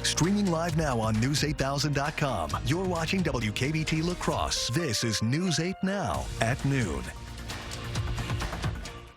Streaming live now on News8000.com. You're watching WKBT La Crosse. This is News 8 Now at noon.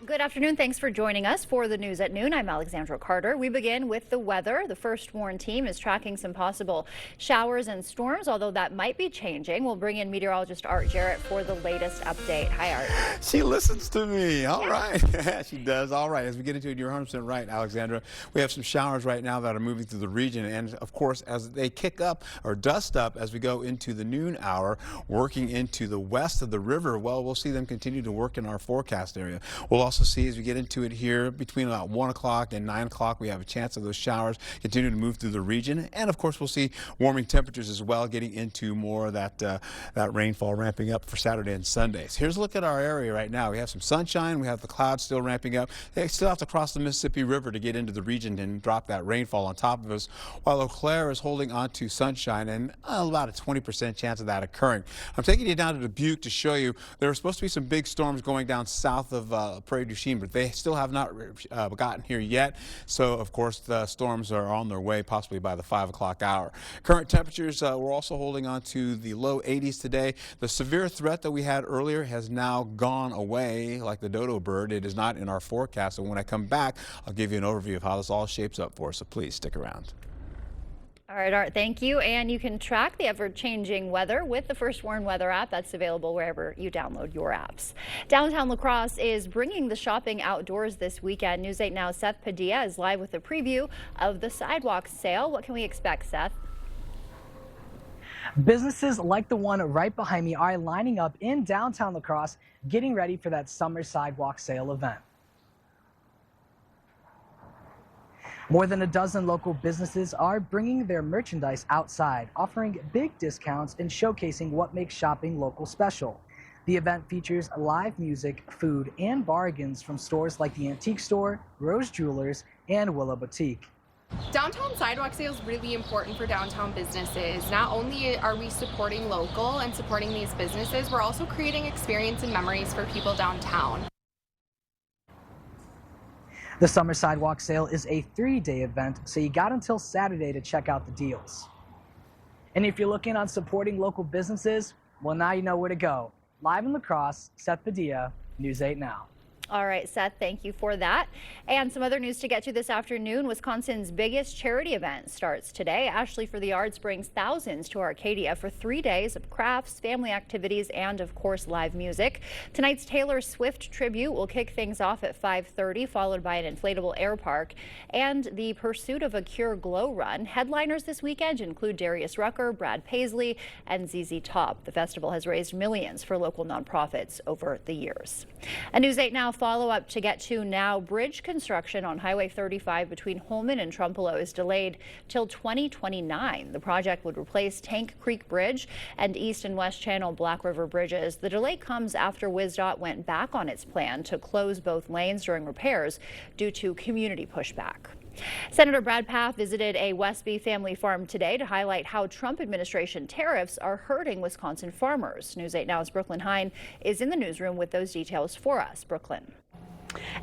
Good afternoon. Thanks for joining us for the News at Noon. I'm Alexandra Carter. We begin with the weather. The First Warn team is tracking some possible showers and storms, although that might be changing. We'll bring in meteorologist Art Jarrett for the latest update. Hi, Art. She listens to me. All right. She does. All right. As we get into it, you're 100% right, Alexandra. We have some showers right now that are moving through the region. And, of course, as they kick up or dust up as we go into the noon hour, working into the west of the river, well, we'll see them continue to work in our forecast area. We'll also see as we get into it here between about 1 o'clock and 9 o'clock, we have a chance of those showers continue to move through the region. And, of course, we'll see warming temperatures as well, getting into more of that rainfall ramping up for Saturday and Sundays. Here's a look at our area right now. We have some sunshine. We have the clouds still ramping up. They still have to cross the Mississippi River to get into the region and drop that rainfall on top of us, while Eau Claire is holding on to sunshine and about a 20% chance of that occurring. I'm taking you down to Dubuque to show you there are supposed to be some big storms going down south of Prairie du Chien, but they still have not gotten here yet. So, of course, the storms are on their way, possibly by the 5 o'clock hour. Current temperatures, we're also holding on to the low 80s today. The severe threat that we had earlier has now gone away like the dodo bird. It is not in our forecast. And when I come back, I'll give you an overview of how this all shapes up for us. So please stick around. All right, Art, thank you. And you can track the ever-changing weather with the First Warn weather app. That's available wherever you download your apps. Downtown La Crosse is bringing the shopping outdoors this weekend. News 8 Now Seth Padilla is live with a preview of the sidewalk sale. What can we expect, Seth? Businesses like the one right behind me are lining up in downtown La Crosse, getting ready for that summer sidewalk sale event. More than a dozen local businesses are bringing their merchandise outside, offering big discounts and showcasing what makes shopping local special. The event features live music, food, and bargains from stores like the Antique Store, Rose Jewelers, and Willow Boutique. Downtown sidewalk sale is really important for downtown businesses. Not only are we supporting local and supporting these businesses, we're also creating experience and memories for people downtown. The summer sidewalk sale is a 3-day event, so you got until Saturday to check out the deals. And if you're looking on supporting local businesses, well, now you know where to go. Live in La Crosse, Seth Padilla, News 8 Now. All right, Seth, thank you for that. And some other news to get to this afternoon. Wisconsin's biggest charity event starts today. Ashley for the Arts brings thousands to Arcadia for 3 days of crafts, family activities, and, of course, live music. Tonight's Taylor Swift tribute will kick things off at 5:30, followed by an inflatable air park and the Pursuit of a Cure glow run. Headliners this weekend include Darius Rucker, Brad Paisley, and ZZ Top. The festival has raised millions for local nonprofits over the years. A News 8 Now follow-up to get to now. Bridge construction on Highway 35 between Holman and Trumpelow is delayed till 2029. The project would replace Tank Creek Bridge and East and West Channel Black River bridges. The delay comes after WisDOT went back on its plan to close both lanes during repairs due to community pushback. Senator Brad Pfaff visited a Westby family farm today to highlight how Trump administration tariffs are hurting Wisconsin farmers. News 8 Now's Brooklyn Hein is in the newsroom with those details for us. Brooklyn.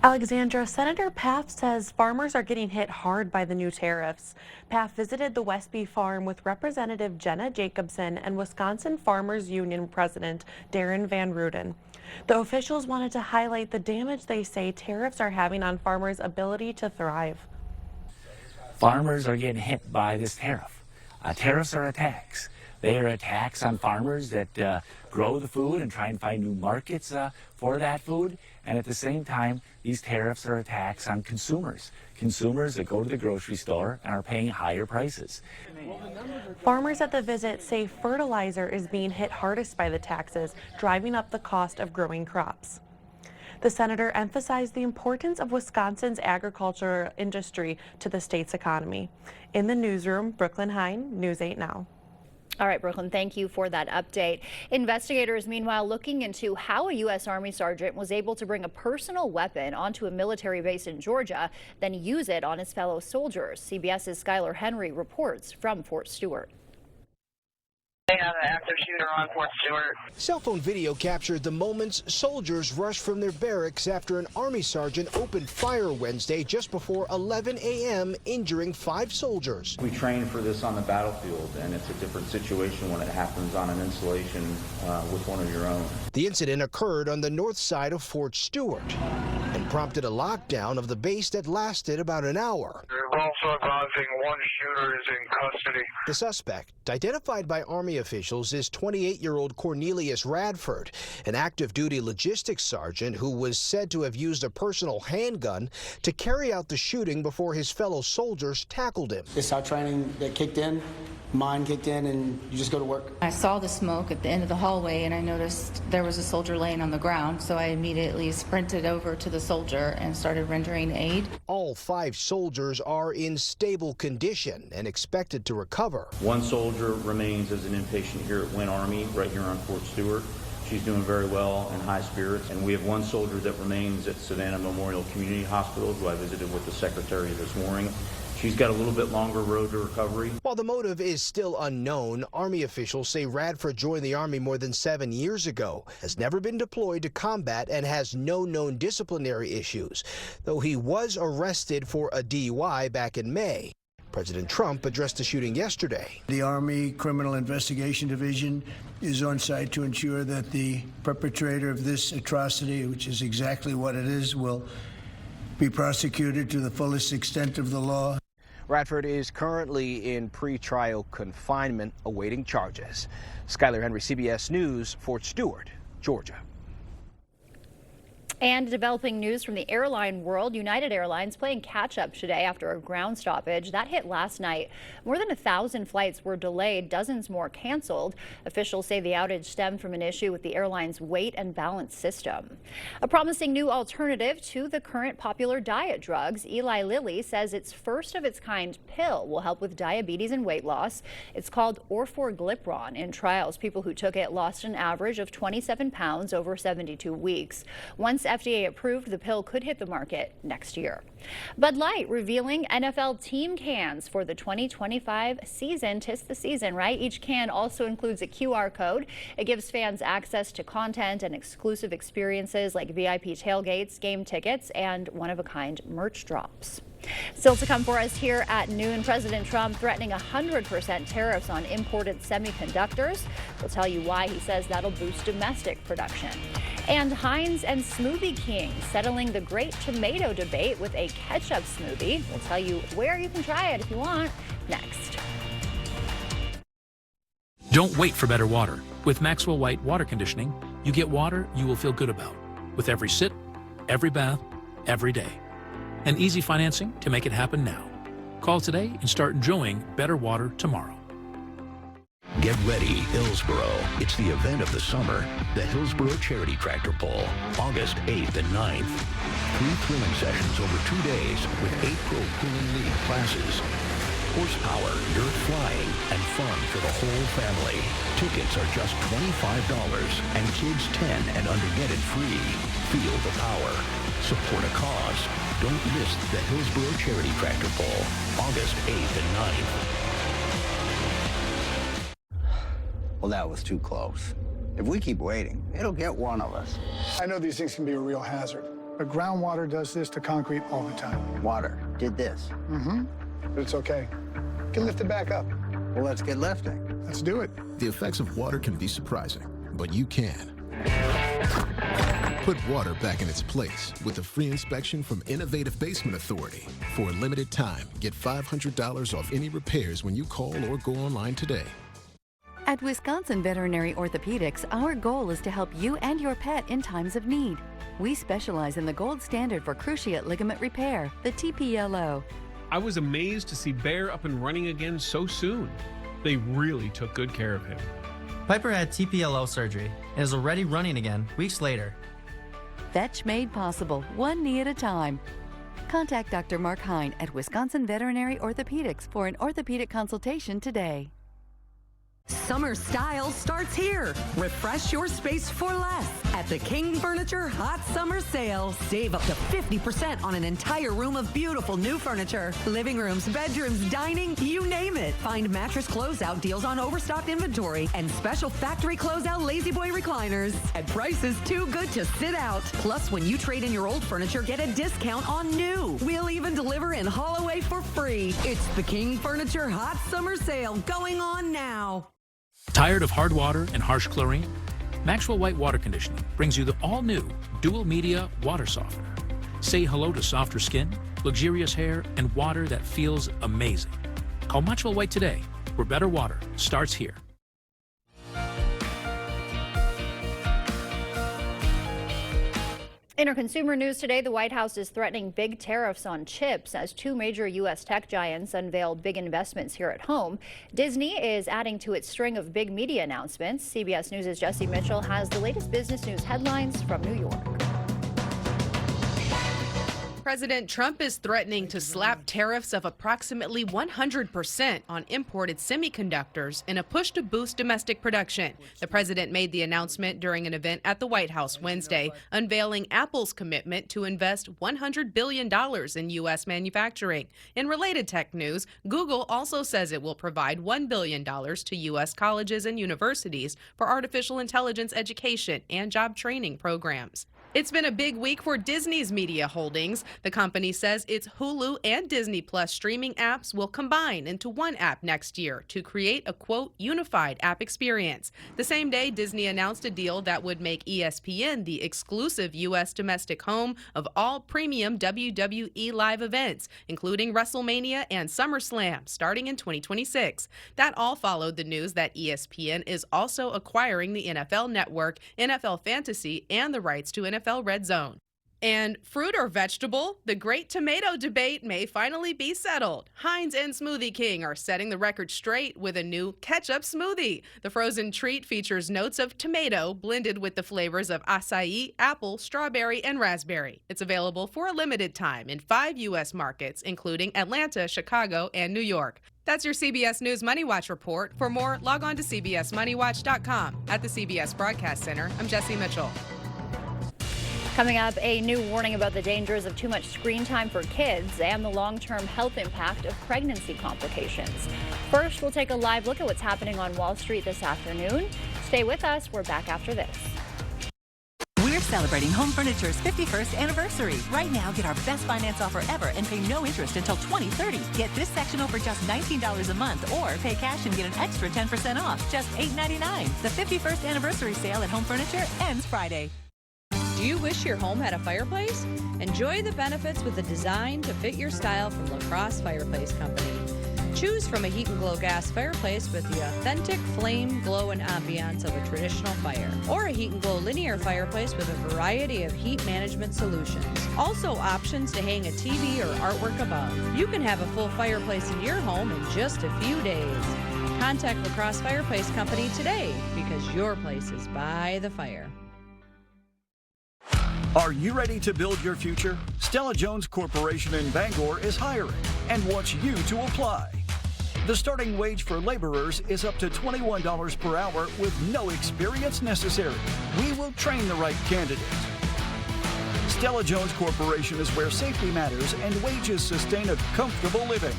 Alexandra, Senator Pfaff says farmers are getting hit hard by the new tariffs. Pfaff visited the Westby farm with Representative Jenna Jacobson and Wisconsin Farmers Union President Darren Van Ruden. The officials wanted to highlight the damage they say tariffs are having on farmers' ability to thrive. Farmers are getting hit by this tariff. Tariffs are a tax. They are a tax on farmers that grow the food and try and find new markets for that food. And at the same time, these tariffs are a tax on consumers. Consumers that go to the grocery store and are paying higher prices. Farmers at the visit say fertilizer is being hit hardest by the taxes, driving up the cost of growing crops. The senator emphasized the importance of Wisconsin's agriculture industry to the state's economy. In the newsroom, Brooklyn Hein, News 8 Now. All right, Brooklyn, thank you for that update. Investigators, meanwhile, looking into how a U.S. Army sergeant was able to bring a personal weapon onto a military base in Georgia, then use it on his fellow soldiers. CBS's Skylar Henry reports from Fort Stewart. They have an active shooter on Fort Stewart. Cell phone video captured the moments soldiers rushed from their barracks after an Army sergeant opened fire Wednesday just before 11 a.m., injuring 5 soldiers. We train for this on the battlefield, and it's a different situation when it happens on an installation with one of your own. The incident occurred on the north side of Fort Stewart and prompted a lockdown of the base that lasted about an hour. We're also advising one shooter is in custody. The suspect, identified by Army officials, is 28-year-old Cornelius Radford, an active-duty logistics sergeant who was said to have used a personal handgun to carry out the shooting before his fellow soldiers tackled him. It's our training that kicked in, mine kicked in, and you just go to work. I saw the smoke at the end of the hallway, and I noticed there was a soldier laying on the ground, so I immediately sprinted over to the soldier and started rendering aid. All 5 soldiers are in stable condition and expected to recover. One soldier remains as an inpatient here at Wynn Army, right here on Fort Stewart. She's doing very well and high spirits. And we have one soldier that remains at Savannah Memorial Community Hospital, who I visited with the secretary this morning. She's got a little bit longer road to recovery. While the motive is still unknown, Army officials say Radford joined the Army more than 7 years ago, has never been deployed to combat, and has no known disciplinary issues, though he was arrested for a DUI back in May. President Trump addressed the shooting yesterday. The Army Criminal Investigation Division is on site to ensure that the perpetrator of this atrocity, which is exactly what it is, will be prosecuted to the fullest extent of the law. Radford is currently in pretrial confinement awaiting charges. Skyler Henry, CBS News, Fort Stewart, Georgia. And developing news from the airline world, United Airlines playing catch-up today after a ground stoppage that hit last night. More than 1,000 flights were delayed, dozens more canceled. Officials say the outage stemmed from an issue with the airline's weight and balance system. A promising new alternative to the current popular diet drugs, Eli Lilly says its first-of-its-kind pill will help with diabetes and weight loss. It's called Orforglipron. In trials, people who took it lost an average of 27 pounds over 72 weeks. Once FDA approved, the pill could hit the market next year. Bud Light revealing NFL team cans for the 2025 season. 'Tis the season, right? Each can also includes a QR code. It gives fans access to content and exclusive experiences like VIP tailgates, game tickets, and one-of-a-kind merch drops. Still to come for us here at noon, President Trump threatening 100% tariffs on imported semiconductors. We'll tell you why he says that'll boost domestic production. And Heinz and Smoothie King settling the great tomato debate with a ketchup smoothie. We'll tell you where you can try it if you want next. Don't wait for better water. With Maxwell White Water Conditioning, you get water you will feel good about with every sip, every bath, every day. And easy financing to make it happen now. Call today and start enjoying better water tomorrow. Get ready, Hillsboro. It's the event of the summer, the Hillsboro Charity Tractor Pull, August 8th and 9th. 3 thrilling sessions over 2 days with 8 Pro Pulling League classes. Horsepower, dirt flying, and fun for the whole family. Tickets are just $25 and kids 10 and under get it free. Feel the power. Support a cause. Don't miss the Hillsboro Charity Tractor Pull, August 8th and 9th. Well, that was too close. If we keep waiting, it'll get one of us. I know these things can be a real hazard, but groundwater does this to concrete all the time. Water did this. But it's okay. You can lift it back up. Well, let's get lifting. Let's do it. The effects of water can be surprising, but you can. Put water back in its place with a free inspection from Innovative Basement Authority. For a limited time, get $500 off any repairs when you call or go online today. At Wisconsin Veterinary Orthopedics, our goal is to help you and your pet in times of need. We specialize in the gold standard for cruciate ligament repair, the TPLO. I was amazed to see Bear up and running again so soon. They really took good care of him. Piper had TPLO surgery and is already running again weeks later. Fetch made possible, one knee at a time. Contact Dr. Mark Hine at Wisconsin Veterinary Orthopedics for an orthopedic consultation today. Summer style starts here. Refresh your space for less at the King Furniture Hot Summer Sale. Save up to 50% on an entire room of beautiful new furniture. Living rooms, bedrooms, dining, you name it. Find mattress closeout deals on overstocked inventory and special factory closeout Lazy Boy recliners at prices too good to sit out. Plus, when you trade in your old furniture, get a discount on new. We'll even deliver in Holloway for free. It's the King Furniture Hot Summer Sale going on now. Tired of hard water and harsh chlorine? Maxwell White Water Conditioning brings you the all-new Dual Media Water Softener. Say hello to softer skin, luxurious hair, and water that feels amazing. Call Maxwell White today, where better water starts here. In our consumer news today, the White House is threatening big tariffs on chips as two major U.S. tech giants unveil big investments here at home. Disney is adding to its string of big media announcements. CBS News' Jesse Mitchell has the latest business news headlines from New York. President Trump is threatening to slap tariffs of approximately 100% on imported semiconductors in a push to boost domestic production. The president made the announcement during an event at the White House Wednesday, unveiling Apple's commitment to invest $100 billion in U.S. manufacturing. In related tech news, Google also says it will provide $1 billion to U.S. colleges and universities for artificial intelligence education and job training programs. It's been a big week for Disney's media holdings. The company says its Hulu and Disney Plus streaming apps will combine into one app next year to create a, quote, unified app experience. The same day, Disney announced a deal that would make ESPN the exclusive U.S. domestic home of all premium WWE live events, including WrestleMania and SummerSlam, starting in 2026. That all followed the news that ESPN is also acquiring the NFL Network, NFL Fantasy, and the rights to NFL Red Zone. And fruit or vegetable? The great tomato debate may finally be settled. Heinz and Smoothie King are setting the record straight with a new ketchup smoothie. The frozen treat features notes of tomato blended with the flavors of acai, apple, strawberry, and raspberry. It's available for a limited time in 5 U.S. markets, including Atlanta, Chicago, and New York. That's your CBS News Money Watch report. For more, log on to CBSMoneyWatch.com. At the CBS Broadcast Center, I'm Jesse Mitchell. Coming up, a new warning about the dangers of too much screen time for kids and the long-term health impact of pregnancy complications. First, we'll take a live look at what's happening on Wall Street this afternoon. Stay with us. We're back after this. We're celebrating Home Furniture's 51st anniversary. Right now, get our best finance offer ever and pay no interest until 2030. Get this sectional for just $19 a month or pay cash and get an extra 10% off, just $8.99. The 51st anniversary sale at Home Furniture ends Friday. Do you wish your home had a fireplace? Enjoy the benefits with a design to fit your style from La Crosse Fireplace Company. Choose from a Heat and Glow gas fireplace with the authentic flame, glow, and ambiance of a traditional fire, or a Heat and Glow linear fireplace with a variety of heat management solutions. Also options to hang a TV or artwork above. You can have a full fireplace in your home in just a few days. Contact La Crosse Fireplace Company today because your place is by the fire. Are you ready to build your future? Stella Jones Corporation in Bangor is hiring and wants you to apply. The starting wage for laborers is up to $21 per hour with no experience necessary. We will train the right candidate. Stella Jones Corporation is where safety matters and wages sustain a comfortable living.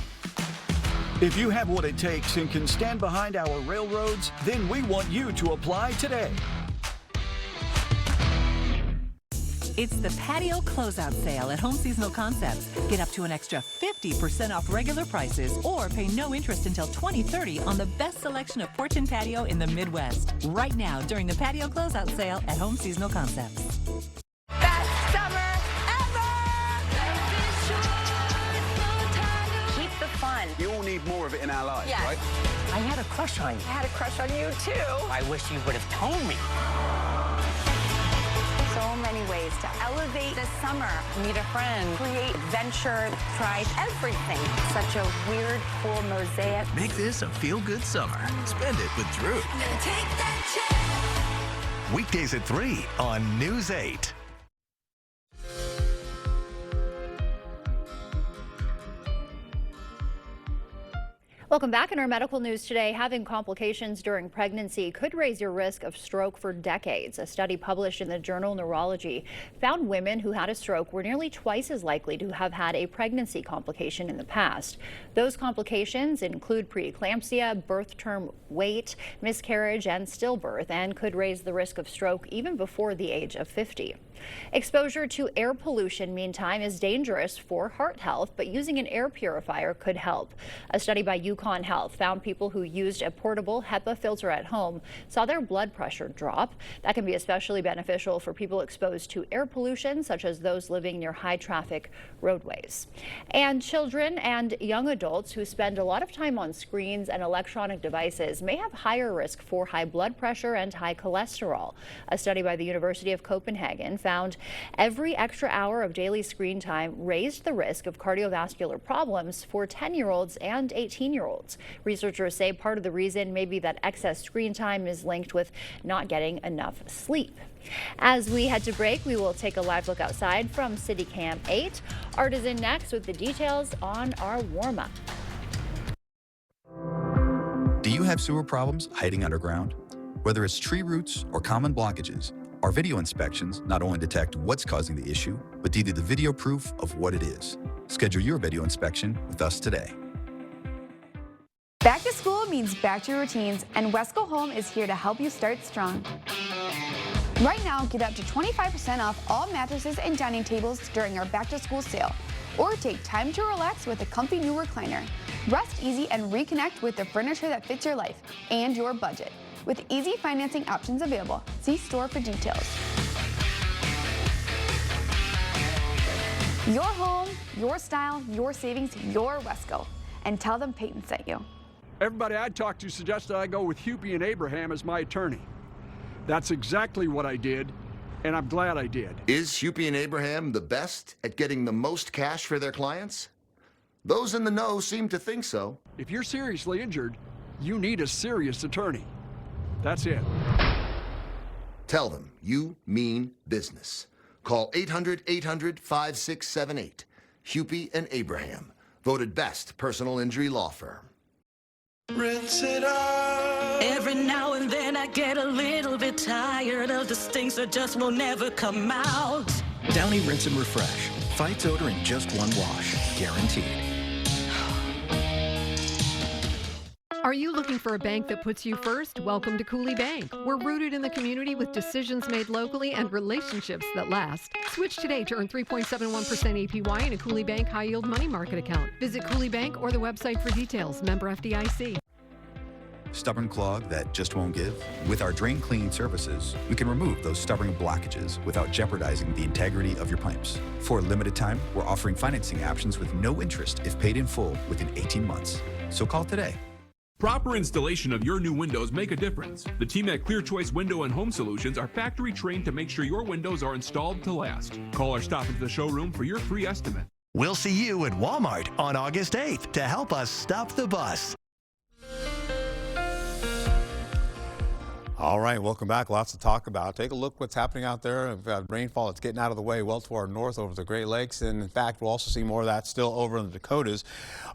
If you have what it takes and can stand behind our railroads, then we want you to apply today. It's the patio closeout sale at Home Seasonal Concepts. Get up to an extra 50% off regular prices or pay no interest until 2030 on the best selection of porch and patio in the Midwest. Right now during the patio closeout sale at Home Seasonal Concepts. Best summer ever! Keep the fun. You all need more of it in our lives, Yes. right? I had a crush on you. I had a crush on you, too. I wish you would have told me. So many ways to elevate the summer. Meet a friend. Create adventure. Try everything. Such a weird, cool mosaic. Make this a feel-good summer. Spend it with Drew. Take that chance. Weekdays at 3 on News 8. Welcome back. In our medical news today, having complications during pregnancy could raise your risk of stroke for decades. A study published in the journal Neurology found women who had a stroke were nearly twice as likely to have had a pregnancy complication in the past. Those complications include preeclampsia, birth term weight, miscarriage, and stillbirth, and could raise the risk of stroke even before the age of 50. Exposure to air pollution, meantime, is dangerous for heart health, but using an air purifier could help. A study by UConn Health found people who used a portable HEPA filter at home saw their blood pressure drop. That can be especially beneficial for people exposed to air pollution, such as those living near high traffic roadways. And children and young adults who spend a lot of time on screens and electronic devices may have higher risk for high blood pressure and high cholesterol. A study by the University of Copenhagen found every extra hour of daily screen time raised the risk of cardiovascular problems for 10-year-olds and 18-year-olds. Researchers say part of the reason may be that excess screen time is linked with not getting enough sleep. As we head to break, we will take a live look outside from City Cam 8. Art is in next with the details on our warm-up. Do you have sewer problems hiding underground? Whether it's tree roots or common blockages, our video inspections not only detect what's causing the issue, but give you the video proof of what it is. Schedule your video inspection with us today. Back to school means back to your routines, and Wesco Home is here to help you start strong. Right now, get up to 25% off all mattresses and dining tables during our back to school sale. Or take time to relax with a comfy new recliner. Rest easy and reconnect with the furniture that fits your life and your budget. With easy financing options available. See store for details. Your home, your style, your savings, your Wesco. And tell them Peyton sent you. Everybody I talked to suggested I go with Hupy and Abraham as my attorney. That's exactly what I did, and I'm glad I did. Is Hupy and Abraham the best at getting the most cash for their clients? Those in the know seem to think so. If you're seriously injured, you need a serious attorney. That's it. Tell them you mean business. Call 800-800-5678. Hupy and Abraham, voted best personal injury law firm. Rinse it out. Every now and then I get a little bit tired of the things that just will never come out. Downy Rinse and Refresh fights odor in just one wash, guaranteed. Are you looking for a bank that puts you first? Welcome to Cooley Bank. We're rooted in the community with decisions made locally and relationships that last. Switch today to earn 3.71% APY in a Cooley Bank high-yield money market account. Visit Cooley Bank or the website for details. Member FDIC. Stubborn clog that just won't give? With our drain cleaning services, we can remove those stubborn blockages without jeopardizing the integrity of your pipes. For a limited time, we're offering financing options with no interest if paid in full within 18 months. So call today. Proper installation of your new windows make a difference. The team at Clear Choice Window and Home Solutions are factory trained to make sure your windows are installed to last. Call or stop into the showroom for your free estimate. We'll see you at Walmart on August 8th to help us stop the bus. All right, welcome back. Lots to talk about. Take a look what's happening out there. We've got rainfall that's getting out of the way well to our north over the Great Lakes. And in fact, we'll also see more of that still over in the Dakotas.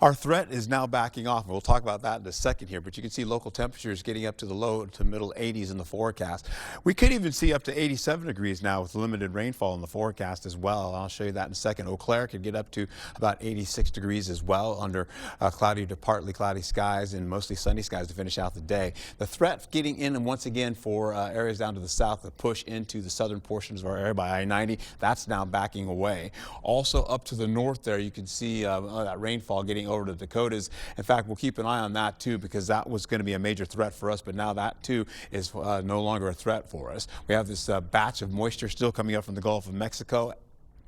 Our threat is now backing off. We'll talk about that in a second here, but you can see local temperatures getting up to the low to middle 80s in the forecast. We could even see up to 87 degrees now with limited rainfall in the forecast as well. I'll show you that in a second. Eau Claire could get up to about 86 degrees as well under cloudy to partly cloudy skies and mostly sunny skies to finish out the day. The threat getting in and once again for areas down to the south that push into the southern portions of our area by I-90. That's now backing away. Also up to the north there, you can see that rainfall getting over to the Dakotas. In fact, we'll keep an eye on that too because that was going to be a major threat for us, but now that too is no longer a threat for us. We have this batch of moisture still coming up from the Gulf of Mexico,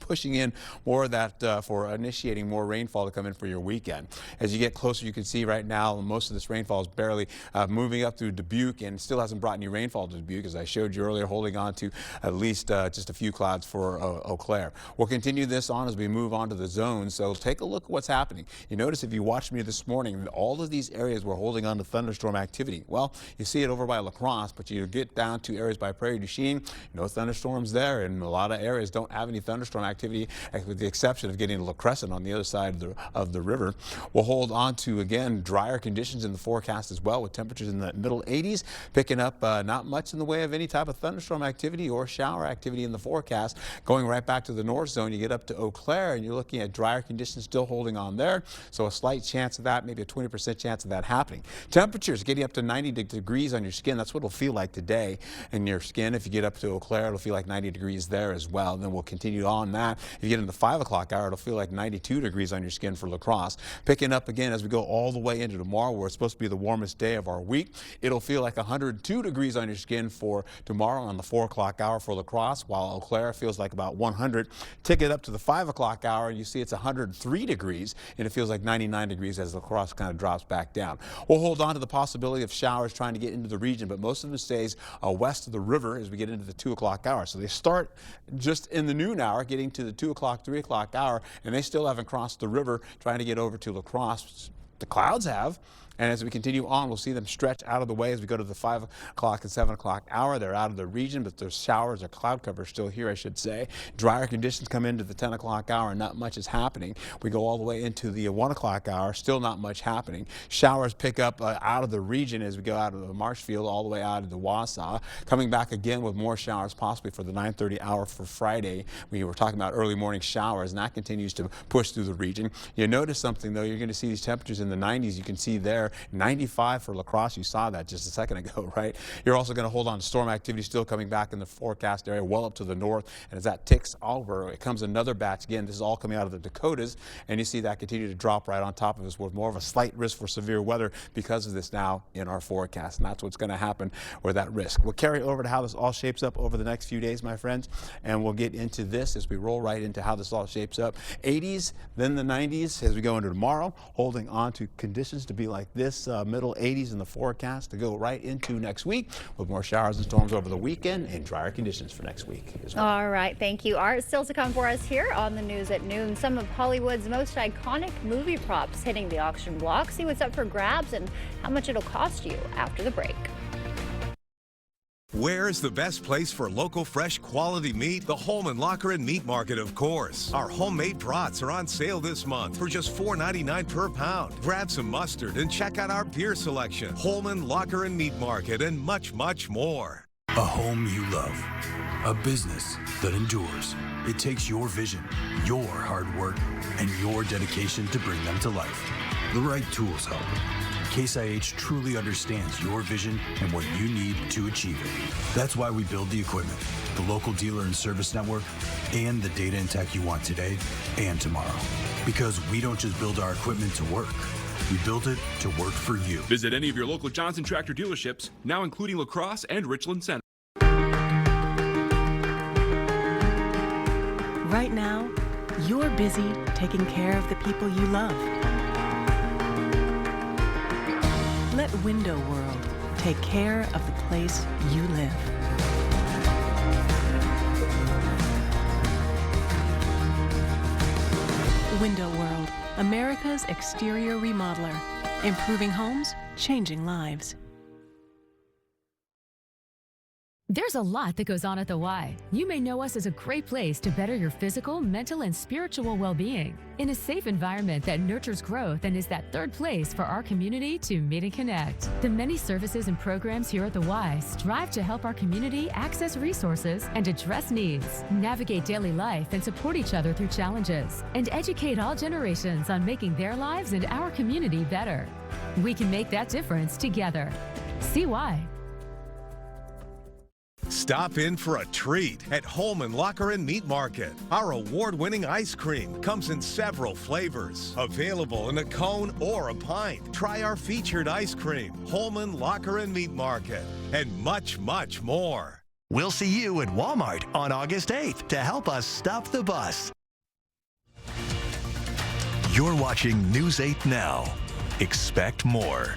pushing in more of that for initiating more rainfall to come in for your weekend. As you get closer, you can see right now most of this rainfall is barely moving up through Dubuque and still hasn't brought any rainfall to Dubuque, as I showed you earlier, holding on to at least just a few clouds for Eau Claire. We'll continue this on as we move on to the zones, so take a look at what's happening. You notice if you watched me this morning that all of these areas were holding on to thunderstorm activity. Well, you see it over by La Crosse, but you get down to areas by Prairie du Chien, no thunderstorms there, and a lot of areas don't have any thunderstorm thunderstorm activity, with the exception of getting to La Crescent on the other side of the river. We'll hold on to, again, drier conditions in the forecast as well, with temperatures in the middle 80s, picking up not much in the way of any type of thunderstorm activity or shower activity in the forecast. Going right back to the north zone, you get up to Eau Claire, and you're looking at drier conditions still holding on there. So a slight chance of that, maybe a 20% chance of that happening. Temperatures getting up to 90 degrees on your skin. That's what it'll feel like today in your skin. If you get up to Eau Claire, it'll feel like 90 degrees there as well. And then we'll continue on that. If you get in the 5 o'clock hour, it'll feel like 92 degrees on your skin for La Crosse. Picking up again as we go all the way into tomorrow, where it's supposed to be the warmest day of our week. It'll feel like 102 degrees on your skin for tomorrow on the 4 o'clock hour for La Crosse, while Eau Claire feels like about 100. Tick it up to the 5 o'clock hour, and you see it's 103 degrees, and it feels like 99 degrees as La Crosse kind of drops back down. We'll hold on to the possibility of showers trying to get into the region, but most of them stays west of the river as we get into the 2 o'clock hour. So they start just in the noon hour, getting to the 2 o'clock, 3 o'clock hour, and they still haven't crossed the river trying to get over to La Crosse. The clouds have. And as we continue on, we'll see them stretch out of the way as we go to the 5 o'clock and 7 o'clock hour. They're out of the region, but there's showers or cloud cover still here, I should say. Drier conditions come into the 10 o'clock hour, and not much is happening. We go all the way into the 1 o'clock hour, still not much happening. Showers pick up out of the region as we go out of the Marshfield all the way out of the Wausau. Coming back again with more showers possibly for the 9:30 hour for Friday. We were talking about early morning showers, and that continues to push through the region. You notice something, though. You're going to see these temperatures in the 90s. You can see there 95 for La Crosse. You saw that just a second ago, right? You're also going to hold on to storm activity still coming back in the forecast area well up to the north. And as that ticks over, it comes another batch. Again, this is all coming out of the Dakotas. And you see that continue to drop right on top of us with more of a slight risk for severe weather because of this now in our forecast. And that's what's going to happen with that risk. We'll carry over to how this all shapes up over the next few days, my friends. And we'll get into this as we roll right into how this all shapes up. 80s, then the 90s as we go into tomorrow, holding on to conditions to be like this. Middle 80s in the forecast to go right into next week with more showers and storms over the weekend and drier conditions for next week as well. All right, thank you, Art. Still to come for us here on the news at noon. Some of Hollywood's most iconic movie props hitting the auction block. See what's up for grabs and how much it'll cost you after the break. Where's the best place for local, fresh, quality meat? The Holman Locker and Meat Market, of course. Our homemade brats are on sale this month for just $4.99 per pound. Grab some mustard and check out our beer selection. Holman Locker and Meat Market, and much, much more. A home you love. A business that endures. It takes your vision, your hard work, and your dedication to bring them to life. The right tools help. Case IH truly understands your vision and what you need to achieve it. That's why we build the equipment, the local dealer and service network, and the data and tech you want today and tomorrow. Because we don't just build our equipment to work. We built it to work for you. Visit any of your local Johnson Tractor dealerships, now including La Crosse and Richland Center. Right now, you're busy taking care of the people you love. Let Window World take care of the place you live. Window World, America's exterior remodeler. Improving homes, changing lives. There's a lot that goes on at the Y. You may know us as a great place to better your physical, mental, and spiritual well-being in a safe environment that nurtures growth and is that third place for our community to meet and connect. The many services and programs here at the Y strive to help our community access resources and address needs, navigate daily life and support each other through challenges, and educate all generations on making their lives and our community better. We can make that difference together. See why. Stop in for a treat at Holman Locker and Meat Market. Our award-winning ice cream comes in several flavors, available in a cone or a pint. Try our featured ice cream, Holman Locker and Meat Market, and much, much more. We'll see you at Walmart on August 8th to help us stop the bus. You're watching News 8 Now. Expect more.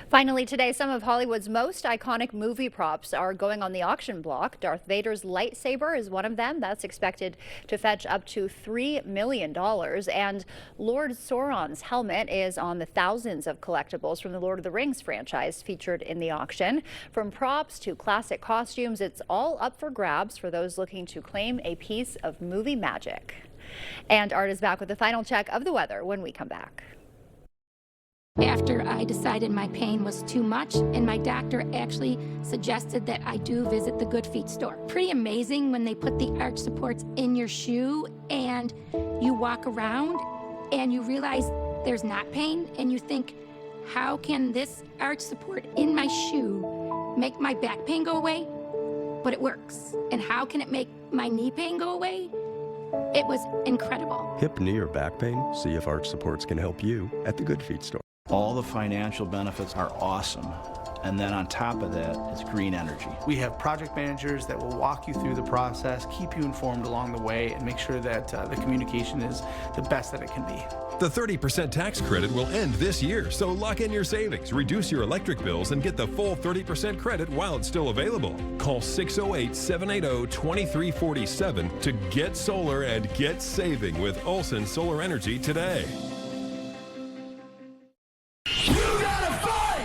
Finally today, some of Hollywood's most iconic movie props are going on the auction block. Darth Vader's lightsaber is one of them. That's expected to fetch up to $3 million. And Lord Sauron's helmet is on the thousands of collectibles from the Lord of the Rings franchise featured in the auction. From props to classic costumes, it's all up for grabs for those looking to claim a piece of movie magic. And Art is back with the final check of the weather when we come back. After I decided my pain was too much, and my doctor actually suggested that I do visit the Good Feet store. Pretty amazing when they put the arch supports in your shoe and you walk around and you realize there's not pain, and you think, how can this arch support in my shoe make my back pain go away? But it works. And how can it make my knee pain go away? It was incredible. Hip, knee, or back pain? See if arch supports can help you at the Good Feet store. All the financial benefits are awesome. And then on top of that, it's green energy. We have project managers that will walk you through the process, keep you informed along the way, and make sure that the communication is the best that it can be. The 30% tax credit will end this year, so lock in your savings, reduce your electric bills, and get the full 30% credit while it's still available. Call 608-780-2347 to get solar and get saving with Olson Solar Energy today.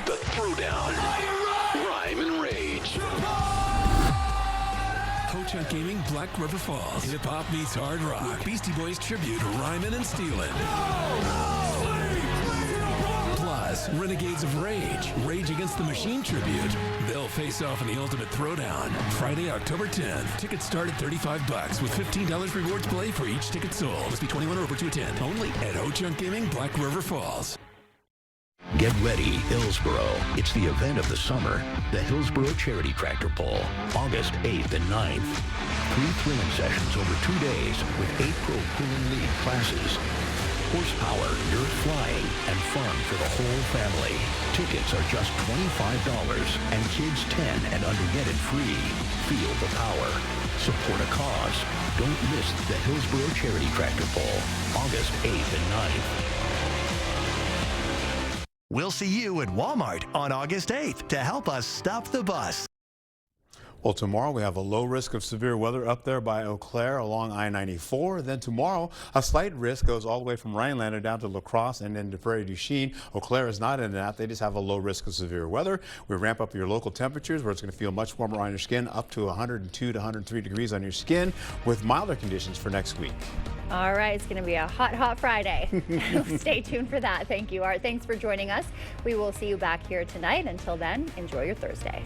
The Throwdown. Rhyme and Rage. Ho-Chunk Gaming, Black River Falls. Hip-hop meets hard rock. With Beastie Boys tribute, Ryman and Steelin'. Plus, Renegades of Rage, Rage Against the Machine tribute. They'll face off in the Ultimate Throwdown, Friday, October 10th. Tickets start at $35 with $15 rewards play for each ticket sold. Must be 21 or over to attend. Only at Ho-Chunk Gaming, Black River Falls. Get ready, Hillsboro. It's the event of the summer, the Hillsboro Charity Tractor Pull, August 8th and 9th. 3 thrilling sessions over 2 days with 8 Pro Pulling League classes. Horsepower, dirt flying, and fun for the whole family. Tickets are just $25, and kids 10 and under get it free. Feel the power. Support a cause. Don't miss the Hillsboro Charity Tractor Pull, August 8th and 9th. We'll see you at Walmart on August 8th to help us stop the bus. Well, tomorrow we have a low risk of severe weather up there by Eau Claire along I-94. Then tomorrow, a slight risk goes all the way from Rhinelander down to La Crosse and then to Prairie du Chien. Eau Claire is not in that. They just have a low risk of severe weather. We ramp up your local temperatures where it's going to feel much warmer on your skin, up to 102 to 103 degrees on your skin, with milder conditions for next week. All right, it's going to be a hot Friday. Stay tuned for that. Thank you, Art. Thanks for joining us. We will see you back here tonight. Until then, enjoy your Thursday.